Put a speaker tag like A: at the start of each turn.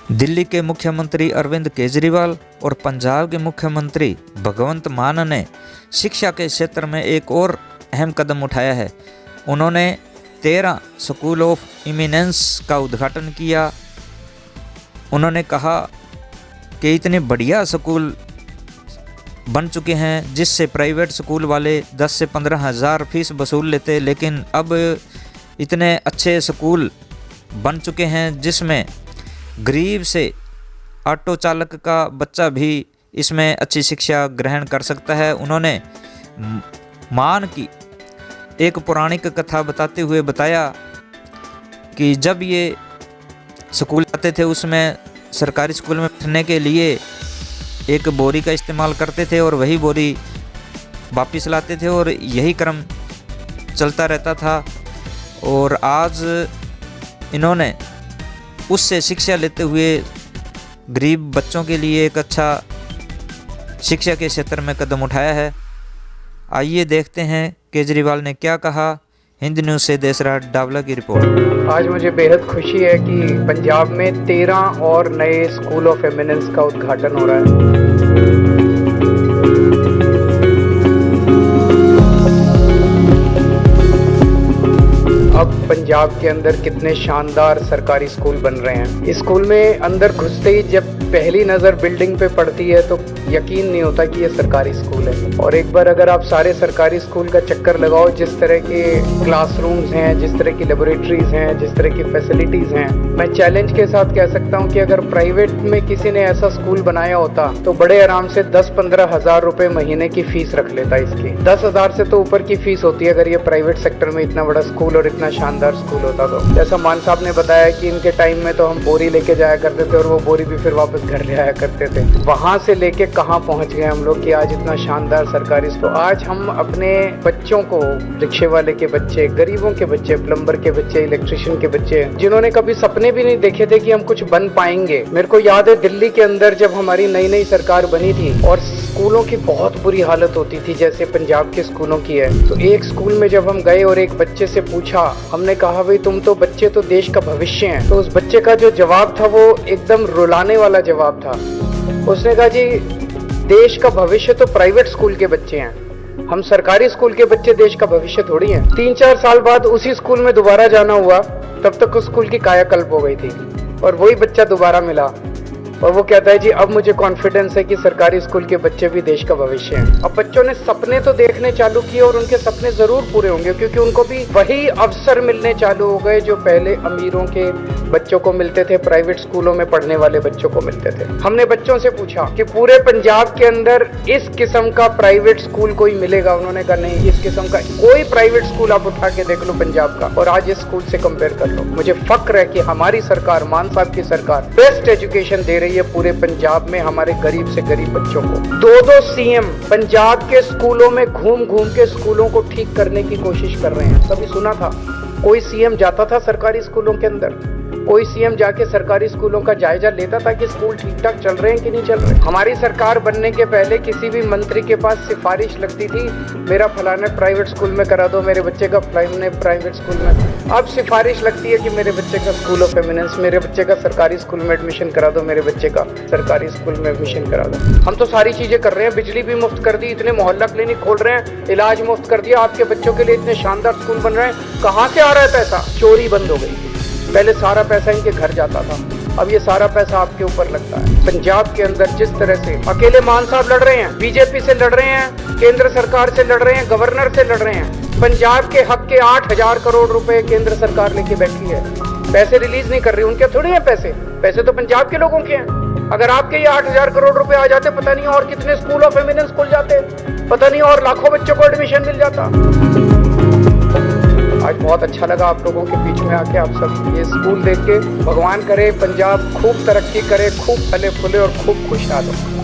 A: दिल्ली के मुख्यमंत्री अरविंद केजरीवाल और पंजाब के मुख्यमंत्री भगवंत मान ने शिक्षा के क्षेत्र में एक और अहम कदम उठाया है। उन्होंने 13 स्कूल ऑफ इमिनेंस का उद्घाटन किया। उन्होंने कहा कि इतने बढ़िया स्कूल बन चुके हैं जिससे प्राइवेट स्कूल वाले 10 से 15 हज़ार फीस वसूल लेते, लेकिन अब इतने अच्छे स्कूल बन चुके हैं जिसमें गरीब से ऑटो चालक का बच्चा भी इसमें अच्छी शिक्षा ग्रहण कर सकता है। उन्होंने मान की एक पौराणिक कथा बताते हुए बताया कि जब ये स्कूल आते थे उसमें सरकारी स्कूल में बैठने के लिए एक बोरी का इस्तेमाल करते थे और वही बोरी वापस लाते थे और यही क्रम चलता रहता था। और आज इन्होंने उससे शिक्षा लेते हुए गरीब बच्चों के लिए एक अच्छा शिक्षा के क्षेत्र में कदम उठाया है। आइए देखते हैं केजरीवाल ने क्या कहा। हिंद न्यूज़ से देशराज डावला की रिपोर्ट।
B: आज मुझे बेहद खुशी है कि पंजाब में 13 और नए स्कूल ऑफ एमिनेंस का उद्घाटन हो रहा है। अब पंजाब के अंदर कितने शानदार सरकारी स्कूल बन रहे हैं। स्कूल में अंदर घुसते ही जब पहली नज़र बिल्डिंग पे पड़ती है तो यकीन नहीं होता कि ये सरकारी स्कूल है। और एक बार अगर आप सारे सरकारी स्कूल का चक्कर लगाओ, जिस तरह के क्लासरूम्स हैं, जिस तरह की लेबोरेटरीज हैं, जिस तरह की फैसिलिटीज़ हैं, मैं चैलेंज के साथ कह सकता हूँ कि अगर प्राइवेट में किसी ने ऐसा स्कूल बनाया होता तो बड़े आराम से 10-15 हज़ार रुपये महीने की फीस रख लेता। इसकी 10 हज़ार से तो ऊपर की फीस होती है अगर ये प्राइवेट सेक्टर में इतना बड़ा स्कूल और इतना शानदार स्कूल होता। तो जैसा मान साहब ने बताया कि इनके टाइम में तो हम बोरी लेके जाया करते थे और वो बोरी भी फिर वापस घर ले आया करते थे। वहां से लेके कहां पहुंच गए हम लोग कि आज इतना शानदार सरकारी स्कूल। आज हम अपने बच्चों को, रिक्शे वाले के बच्चे, गरीबों के बच्चे, प्लम्बर के बच्चे, इलेक्ट्रिशियन के बच्चे, जिन्होंने कभी सपने भी नहीं देखे थे कि हम कुछ बन पाएंगे। मेरे को याद है दिल्ली के अंदर जब हमारी नई नई सरकार बनी थी और स्कूलों की बहुत बुरी हालत होती थी जैसे पंजाब के स्कूलों की है, तो एक स्कूल में जब हम गए और एक बच्चे से पूछा, हमने कहा भाई तुम तो बच्चे तो देश का भविष्य हैं, तो उस बच्चे का जो जवाब था वो एकदम रुलाने वाला जवाब था। उसने कहा जी देश का भविष्य तो प्राइवेट स्कूल के बच्चे हैं, हम सरकारी स्कूल के बच्चे देश का भविष्य थोड़ी हैं। 3-4 साल बाद उसी स्कूल में दोबारा जाना हुआ, तब तक उस स्कूल की कायाकल्प हो गई थी और वही बच्चा दोबारा मिला और वो कहता है जी अब मुझे कॉन्फिडेंस है कि सरकारी स्कूल के बच्चे भी देश का भविष्य हैं। अब बच्चों ने सपने तो देखने चालू किए और उनके सपने जरूर पूरे होंगे क्योंकि उनको भी वही अवसर मिलने चालू हो गए जो पहले अमीरों के बच्चों को मिलते थे, प्राइवेट स्कूलों में पढ़ने वाले बच्चों को मिलते थे। हमने बच्चों से पूछा कि पूरे पंजाब के अंदर इस किस्म का प्राइवेट स्कूल कोई मिलेगा? उन्होंने कहा नहीं, इस किस्म का कोई प्राइवेट स्कूल आप उठा के देख लो पंजाब का और आज इस स्कूल से कंपेयर कर लो। मुझे फक्र है कि हमारी सरकार, मान साहब की सरकार, बेस्ट एजुकेशन दे रही है पूरे पंजाब में हमारे गरीब से गरीब बच्चों को। 2 सीएम पंजाब के स्कूलों में घूम घूम के स्कूलों को ठीक करने की कोशिश कर रहे हैं। कभी सुना था कोई सीएम जाता था सरकारी स्कूलों के अंदर? कोई सीएम जाके सरकारी स्कूलों का जायजा लेता था कि स्कूल ठीक ठाक चल रहे हैं कि नहीं चल रहे? हमारी सरकार बनने के पहले किसी भी मंत्री के पास सिफारिश लगती थी, मेरा फलाने प्राइवेट स्कूल में करा दो, मेरे बच्चे का फलाने प्राइवेट स्कूल में। अब सिफारिश लगती है कि मेरे बच्चे का स्कूल ऑफ एमिनेंस, मेरे बच्चे का सरकारी स्कूल में एडमिशन करा दो, मेरे बच्चे का सरकारी स्कूल में एडमिशन करा दो। हम तो सारी चीजें कर रहे हैं, बिजली भी मुफ्त कर दी, इतने मोहल्ला क्लिनिक खोल रहे हैं, इलाज मुफ्त कर दिया, आपके बच्चों के लिए इतने शानदार स्कूल बन रहे हैं। कहाँ से आ रहा है पैसा? चोरी बंद हो गई। पहले सारा पैसा इनके घर जाता था, अब ये सारा पैसा आपके ऊपर लगता है। पंजाब के अंदर जिस तरह से अकेले मान साहब लड़ रहे हैं, बीजेपी से लड़ रहे हैं, केंद्र सरकार से लड़ रहे हैं, गवर्नर से लड़ रहे हैं। पंजाब के हक के 8,000 करोड़ रुपए केंद्र सरकार लेके बैठी है, पैसे रिलीज नहीं कर रही। उनके थोड़े हैं पैसे, पैसे तो पंजाब के लोगों के हैं। अगर आपके ये 8,000 करोड़ रुपए आ जाते, पता नहीं और कितने स्कूल ऑफ एमिनेंस खुल जाते, पता नहीं और लाखों बच्चों को एडमिशन मिल जाता। आज बहुत अच्छा लगा आप लोगों के बीच में आके, आप सब ये स्कूल देख के। भगवान करे पंजाब खूब तरक्की करे, खूब फले फूले और खूब खुशहाल हो।